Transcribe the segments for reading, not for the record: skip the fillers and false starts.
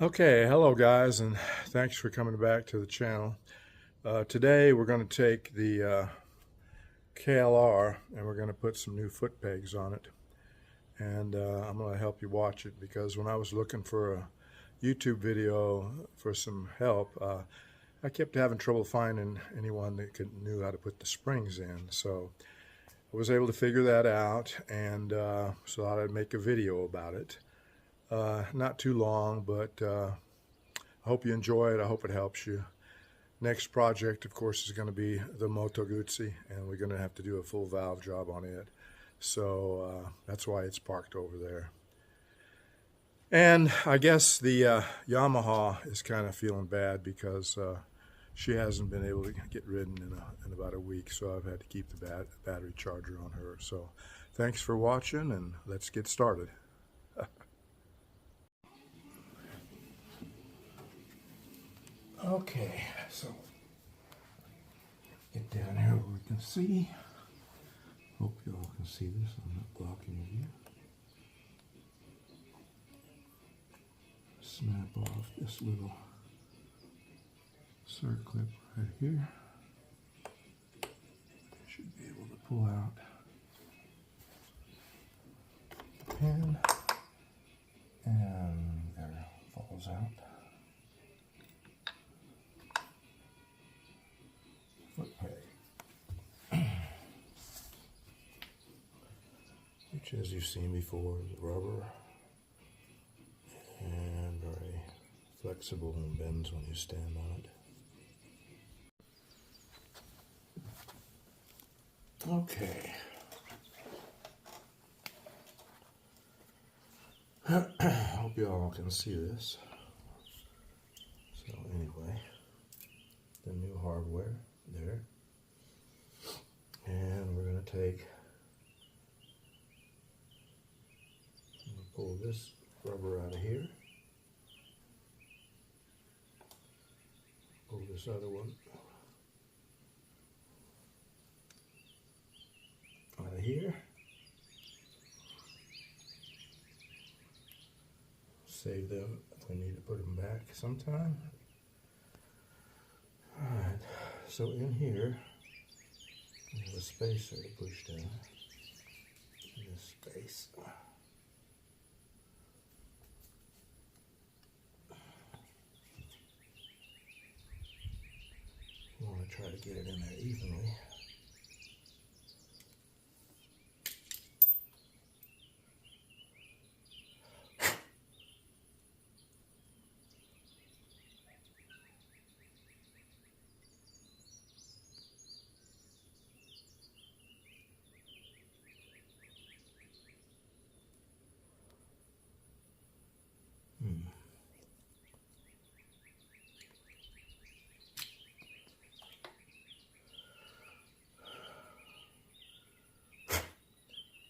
Okay, hello guys, and thanks for coming back to the channel. Today we're going to take the KLR and we're going to put some new foot pegs on it. And I'm going to help you watch it because when I was looking for a YouTube video for some help, I kept having trouble finding anyone that knew how to put the springs in. So I was able to figure that out, and so I thought I'd make a video about it. Not too long, but I hope you enjoy it. I hope it helps you. Next project, of course, is going to be the Moto Guzzi, and we're going to have to do a full valve job on it. So that's why it's parked over there. And I guess the Yamaha is kind of feeling bad because she hasn't been able to get ridden in about a week, so I've had to keep the battery charger on her. So thanks for watching, and let's get started. Okay, so get down here where we can see. Hope you all can see this. I'm not blocking the view. Snap off this little circlip right here. I should be able to pull out the pin, and there it falls out. Foot peg, which, as you've seen before, is rubber and very flexible and bends when you stand on it. Okay. Hope you all can see this. So anyway, the new hardware there. And we're going to pull this rubber out of here. Pull this other one out of here. Save them if we need to put them back sometime. Alright, so in here, there's a spacer to push down. This space. You want to try to get it in there evenly.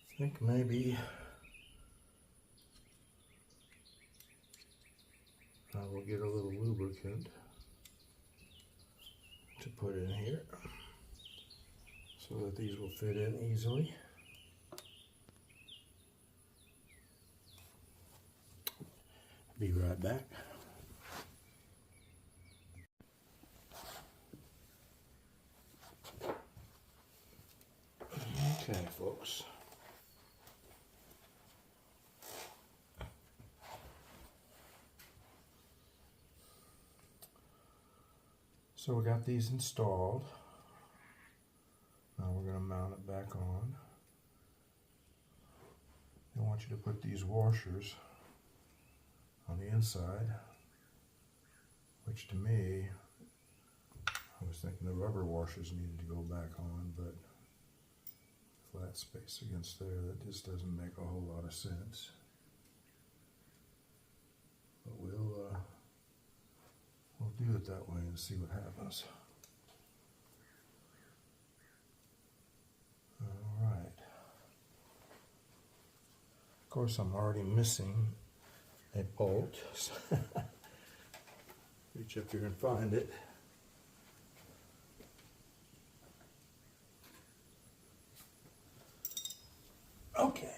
I think maybe I will get a little lubricant to put in here so that these will fit in easily. Be right back. Okay, folks. So we got these installed. Now we're going to mount it back on. I want you to put these washers on the inside, which to me, I was thinking the rubber washers needed to go back on, but flat space against there, that just doesn't make a whole lot of sense. But we'll do it that way and see what happens. Alright. Of course, I'm already missing a bolt. Reach up here and find it. Okay.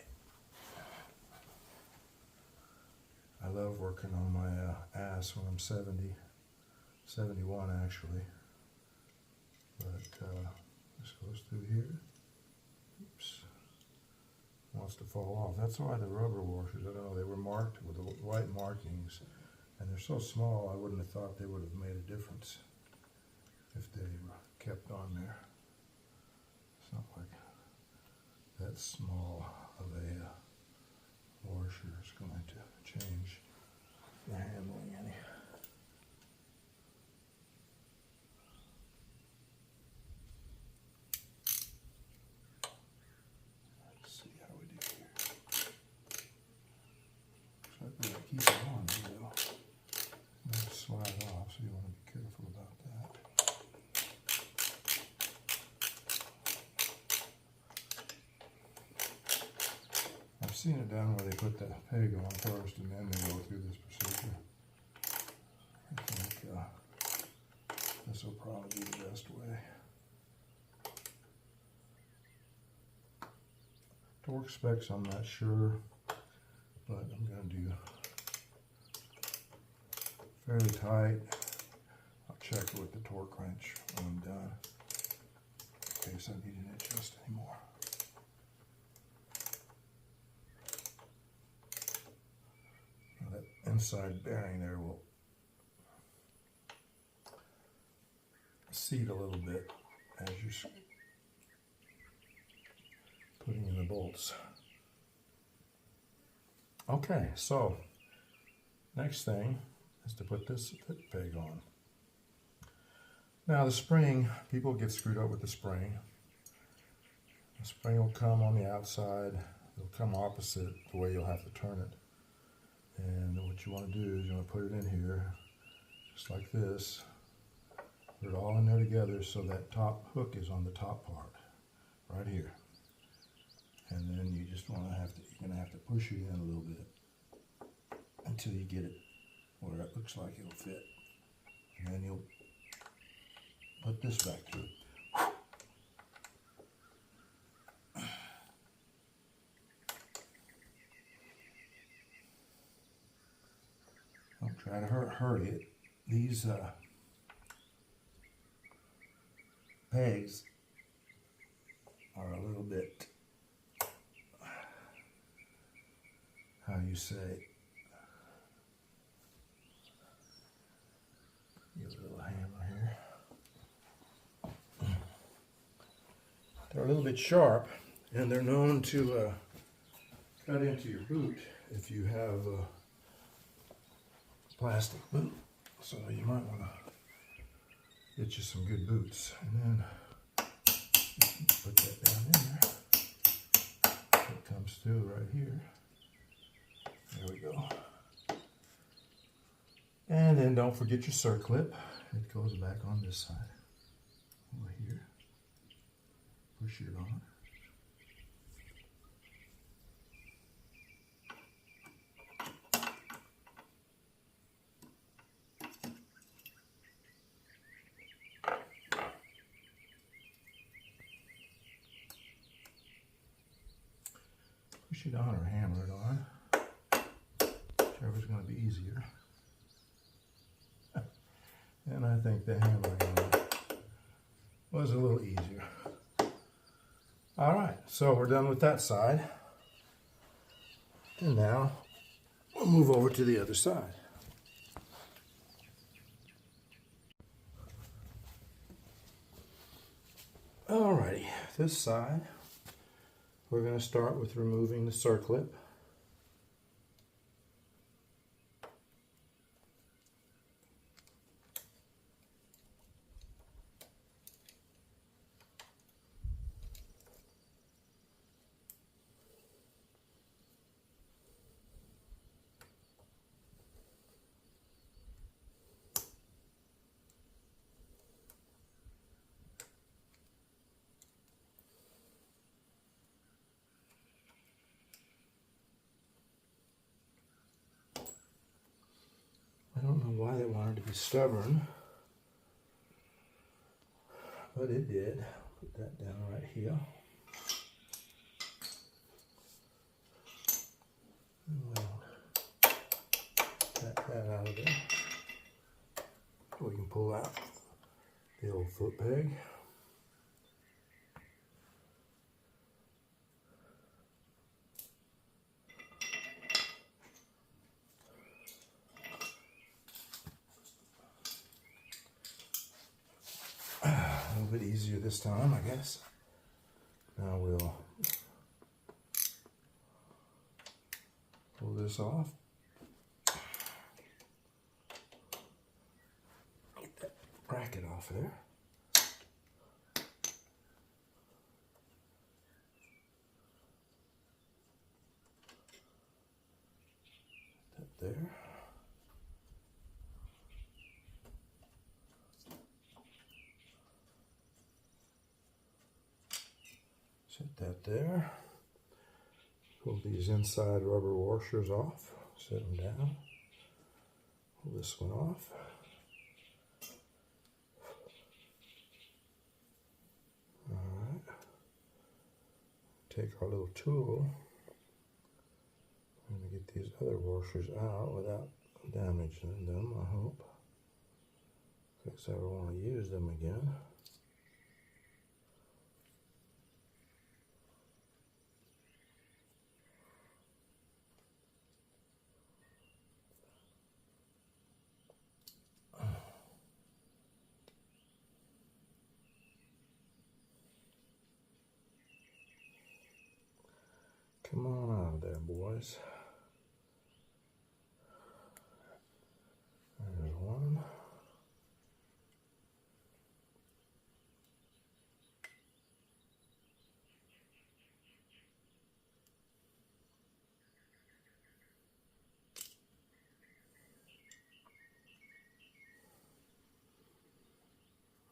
I love love working on my ass when I'm 70, 71 actually. But this goes through here. Oops. Wants to fall off. That's why the rubber washers, I don't know, they were marked with the white markings, and they're so small I wouldn't have thought they would have made a difference if they were kept on there. It's not like that small of a washer is going to change the handling any. Let's see how we do here. Looks like we gotta keep it on here though. It might slide off, so you want to be careful about that. I've seen it done where they put the peg on first and then they go through this procedure. I think this will probably be the best way. Torque specs I'm not sure, but I'm going to do fairly tight. I'll check with the torque wrench when I'm done in case I need to adjust anymore. Now that inside bearing there will seat a little bit as you're putting in the bolts. Okay, so next thing is to put this foot peg on. Now the spring, people get screwed up with the spring. The spring will come on the outside. It'll come opposite the way you'll have to turn it. And what you want to do is you want to put it in here, just like this. Put it all in there together so that top hook is on the top part, right here. And then you just want to you're going to have to push it in a little bit until you get it where it looks like it'll fit. And then you'll put this back through. Don't try to hurry it. These pegs are a little bit, how you say, give it a little hammer here. They're a little bit sharp, and they're known to cut into your boot if you have a plastic boot. So you might want to get you some good boots, and then put that down in there. It comes through right here. There we go. And then don't forget your circlip. It goes back on this side. Over here. Push it on. Push it on or hammer it on. Whichever's going to be easier. And I think the hammering on it was a little easier. Alright, so we're done with that side. And now we'll move over to the other side. Alrighty, this side we're going to start with removing the circlip. I don't know why they wanted to be stubborn, but it did. Put that down right here. And we'll that out of there. We can pull out the old foot peg. A little bit easier this time, I guess. Now we'll pull this off. Get that bracket off there. That there. Set that there. Pull these inside rubber washers off. Set them down. Pull this one off. Alright. Take our little tool. I'm going to get these other washers out without damaging them, I hope. In case I ever want to use them again. Come on out of there, boys. There's one.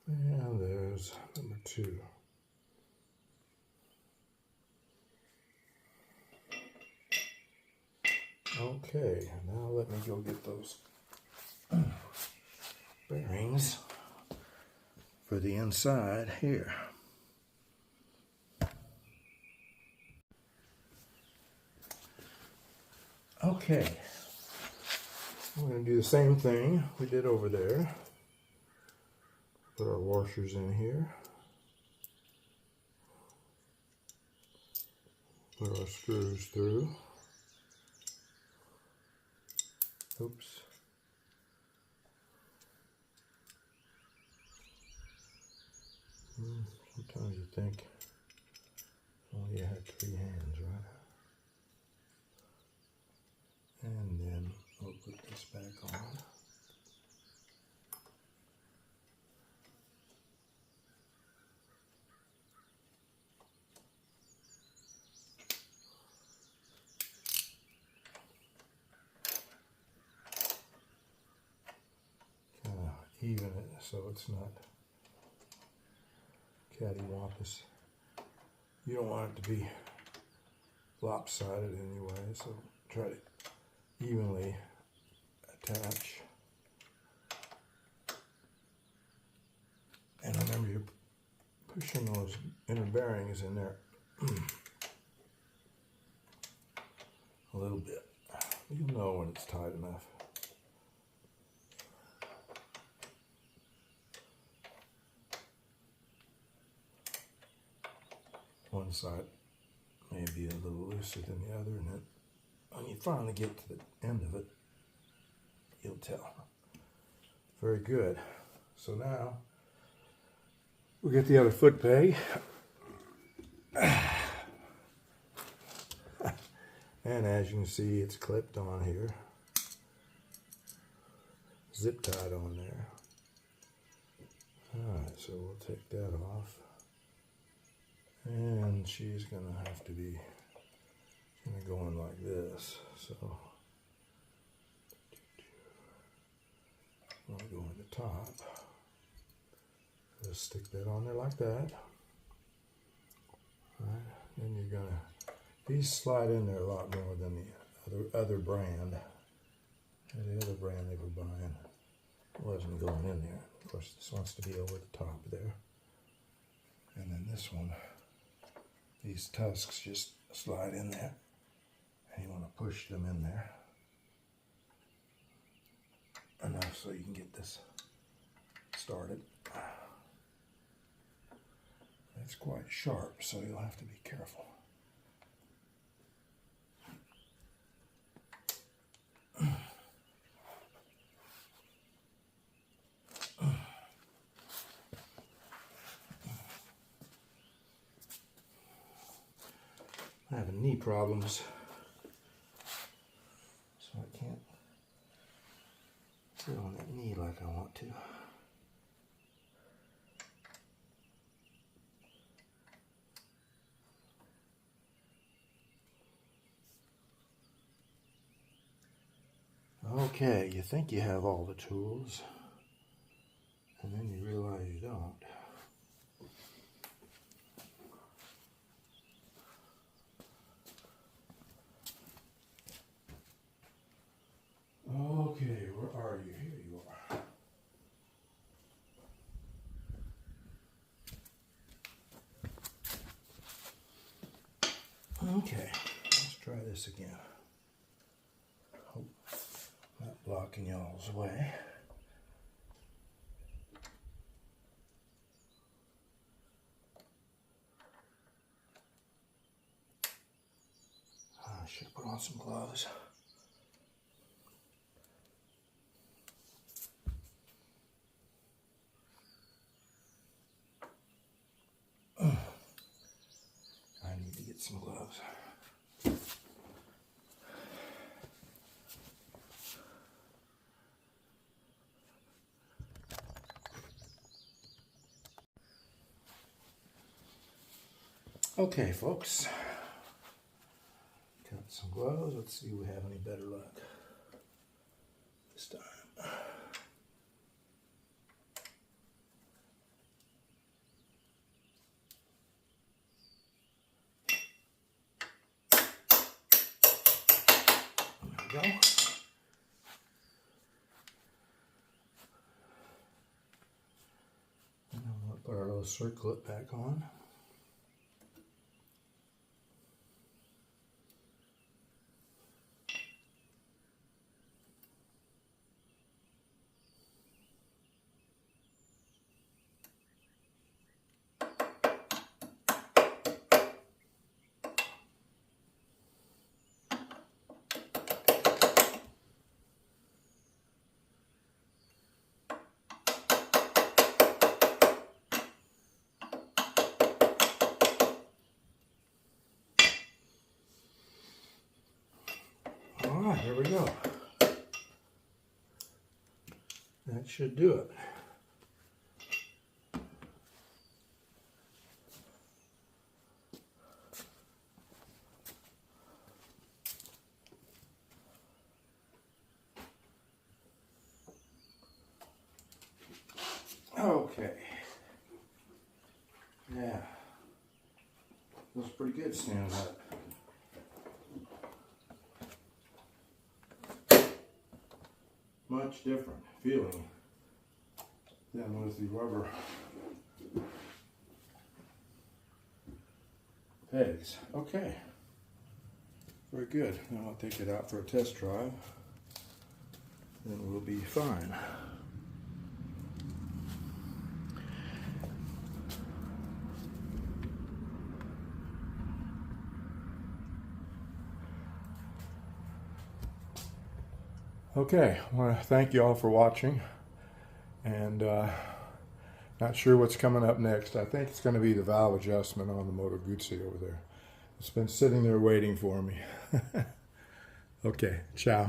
And there's number 2. Okay, now let me go get those bearings for the inside here. Okay, we're going to do the same thing we did over there. Put our washers in here. Put our screws through. Oops. Sometimes you think, oh, you had 3 hands, right? And then we'll put this back on. Even it so it's not cattywampus. You don't want it to be lopsided anyway, so try to evenly attach. And remember, you're pushing those inner bearings in there a little bit. You'll know when it's tight enough. One side may be a little looser than the other, and then when you finally get to the end of it, you'll tell. Very good. So now we'll get the other foot peg. And as you can see, it's clipped on here. Zip tied on there. Alright, so we'll take that off. And she's going to have to be going like this. So I'll go in the top. Just stick that on there like that. Alright, then you're going to, these slide in there a lot more than the other brand. And the other brand they were buying wasn't going in there. Of course, this wants to be over the top there. And then this one, these tusks just slide in there, and you want to push them in there. so you can get this started. It's quite sharp, so you'll have to be careful. I'm having knee problems, so I can't sit on that knee like I want to. Okay, you think you have all the tools, and then you realize you don't. Okay, where are you? Here you are. Okay, let's try this again. Hope I'm not blocking y'all's way. I should put on some gloves. I need to get some gloves. Okay, folks. Got some gloves. Let's see if we have any better luck this time. There we go. And I'm going to put our little circlet back on. All right, here we go. That should do it. Okay. Yeah. Feels pretty good standing up. Much different feeling than with the rubber pegs. Okay. Very good. Now I'll take it out for a test drive. Then we'll be fine. Okay, I want to thank you all for watching, and not sure what's coming up next. I think it's going to be the valve adjustment on the Moto Guzzi over there. It's been sitting there waiting for me. Okay, ciao.